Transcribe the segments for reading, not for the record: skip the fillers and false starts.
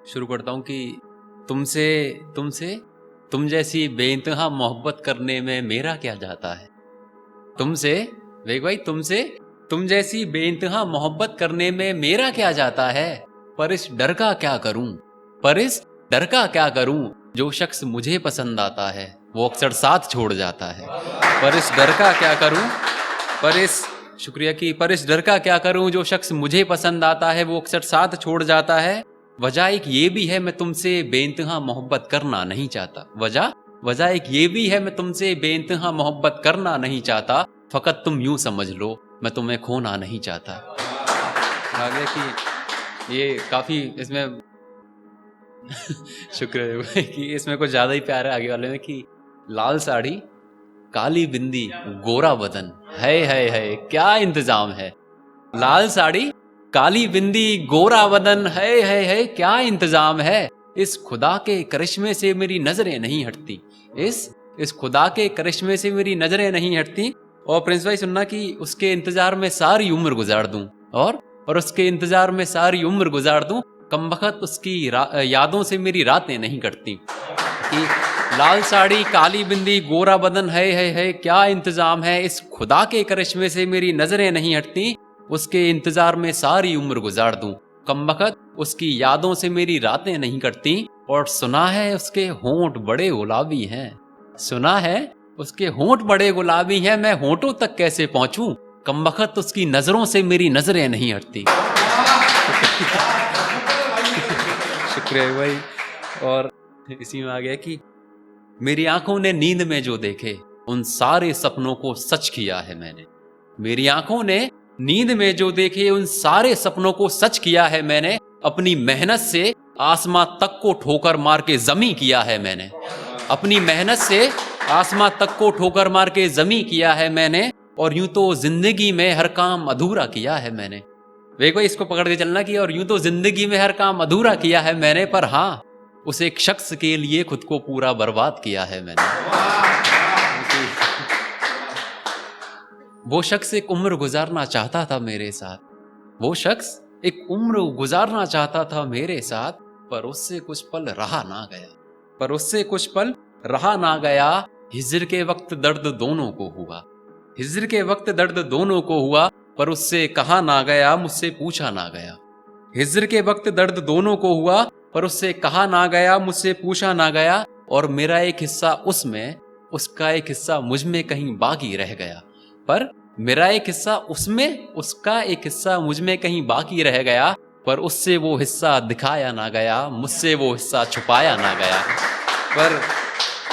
शुरू करता हूँ कि तुमसे तुमसे तुम जैसी बेइंतहा मोहब्बत करने में मेरा क्या जाता है। तुमसे वेग भाई तुमसे तुम जैसी बेइंतहा मोहब्बत करने में मेरा क्या जाता है। पर इस डर का क्या करूं, पर इस डर का क्या करूं, जो शख्स मुझे पसंद आता है वो अक्सर साथ छोड़ जाता है। पर इस डर का क्या करूं, पर इस शुक्रिया की पर इस डर का क्या करूं, जो शख्स मुझे पसंद आता है वो अक्सर साथ छोड़ जाता है। वजह एक ये भी है मैं तुमसे बेइंतहा मोहब्बत करना नहीं चाहता। वजह एक ये भी है मैं तुमसे बेइंतहा मोहब्बत करना नहीं चाहता। फकत तुम यूं समझ लो मैं तुम्हें खोना नहीं चाहता। आगे कि ये काफी इसमें शुक्र है कि इसमें कुछ ज्यादा ही प्यार है आगे वाले में कि लाल साड़ी काली बिंदी गोरा बदन है क्या इंतजाम है। लाल साड़ी काली बिंदी गोरा बदन है क्या इंतजाम है। इस खुदा के करिश्मे से मेरी नजरें नहीं हटती। इस खुदा के करिश्मे से मेरी नजरें नहीं हटती। और प्रिंस भाई सुनना कि उसके इंतजार में सारी उम्र गुजार दूं और उसके इंतजार में सारी उम्र गुजार दूं। कमबख्त उसकी यादों से मेरी रातें नहीं कटती। कि लाल साड़ी काली बिंदी गोरा बदन है क्या इंतजाम है। इस खुदा के करिश्मे से मेरी नजरें नहीं हटती। उसके इंतजार में सारी उम्र गुजार दूं। कमबख्त उसकी यादों से मेरी रातें नहीं कटती। और सुना है उसके होंठ बड़े गुलाबी हैं। सुना है उसके होंठ बड़े गुलाबी हैं। मैं होंठों तक कैसे पहुंचूं। कमबख्त उसकी नजरों से मेरी नजरें नहीं हटती। शुक्रिया भाई। और इसी में आ गया कि मेरी आंखों ने नींद में जो देखे उन सारे सपनों को सच किया है मैंने। मेरी आंखों ने नींद में जो देखे उन सारे सपनों को सच किया है मैंने। अपनी मेहनत से आसमां तक को ठोकर मार के जमी किया है मैंने। अपनी मेहनत से आसमां तक को ठोकर मार के जमी किया है मैंने। और यूं तो जिंदगी में हर काम अधूरा किया है मैंने। देखो इसको पकड़ के चलना कि और यूं तो जिंदगी में हर काम अधूरा किया है मैंने। पर हाँ उस एक शख्स के लिए खुद को पूरा बर्बाद किया है मैंने। वो शख्स एक उम्र गुजारना चाहता था मेरे साथ। वो शख्स एक उम्र गुजारना चाहता था मेरे साथ। पर उससे कुछ पल रहा ना गया। पर उससे कुछ पल रहा ना गया। हिज्र के वक्त दर्द दोनों को हुआ। हिज्र के वक्त दर्द दोनों को हुआ। पर उससे कहा ना गया मुझसे पूछा ना गया। हिज्र के वक्त दर्द दोनों को हुआ। पर उससे कहा ना गया मुझसे पूछा ना गया। और मेरा एक हिस्सा उसमें उसका एक हिस्सा मुझ में कहीं बाकी रह गया। पर मेरा एक हिस्सा उसमें उसका एक हिस्सा मुझ में कहीं बाकी रह गया। पर उससे वो हिस्सा दिखाया ना गया मुझसे वो हिस्सा छुपाया ना गया।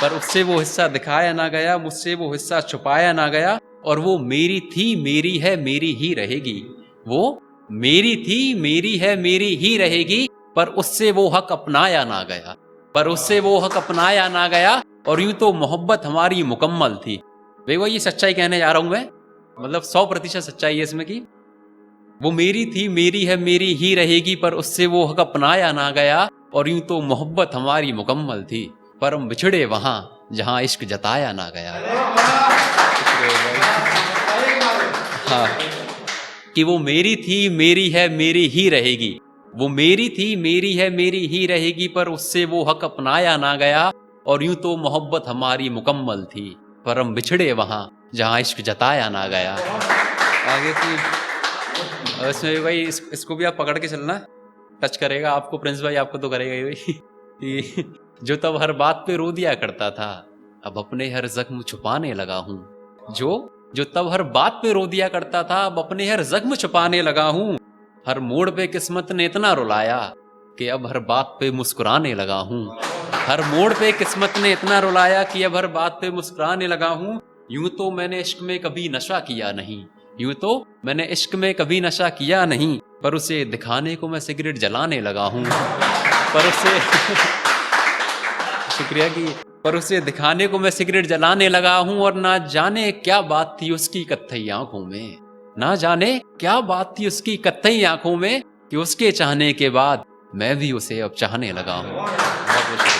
पर उससे वो हिस्सा दिखाया ना गया मुझसे वो हिस्सा छुपाया ना गया। और वो मेरी थी मेरी है मेरी ही रहेगी। वो मेरी थी मेरी है मेरी ही रहेगी। पर उससे वो हक अपनाया ना गया। पर उससे वो हक अपनाया ना गया। और यूं तो मोहब्बत हमारी मुकम्मल थी। देखो ये सच्चाई कहने जा रहा हूं मैं, मतलब 100% सच्चाई है इसमें कि वो मेरी थी मेरी है मेरी ही रहेगी। पर उससे वो हक अपनाया ना गया। और यूं तो मोहब्बत हमारी मुकम्मल थी। पर हम बिछड़े वहां जहां इश्क जताया ना गया। हाँ कि वो मेरी थी मेरी है मेरी ही रहेगी। वो मेरी थी मेरी है मेरी ही रहेगी। पर उससे वो हक अपनाया ना गया। और यूं तो मोहब्बत हमारी मुकम्मल थी। पर हम बिछड़े वहां जहां इश्क जताया ना गया। आगे की इसमें भाई इसको भी आप पकड़ के चलना। टच करेगा आपको प्रिंस भाई, आपको तो करेगा ही भाई। कि जो तब हर बात पे रो दिया करता था अब अपने हर जख्म छुपाने लगा हूं। जो तब हर बात पे रो दिया करता था अब अपने हर जख्म छुपाने लगा हूं। हर मोड़ पे किस्मत ने इतना रुलाया कि अब हर बात पे मुस्कुराने लगा हूं। हर मोड़ पे किस्मत ने इतना रुलाया कि अब हर बात पे मुस्कुराने लगा हूं। यूं तो मैंने इश्क में कभी नशा किया नहीं। यूं तो मैंने इश्क में कभी नशा किया नहीं। पर उसे दिखाने को मैं सिगरेट जलाने लगा हूं। पर उसे शुक्रिया की पर उसे दिखाने को मैं सिगरेट जलाने लगा हूं। और ना जाने क्या बात थी उसकी कत्थई आंखों में। ना जाने क्या बात थी उसकी कत्थई आंखों में कि उसके चाहने के बाद मैं भी उसे अब चाहने लगा हूं। बहुत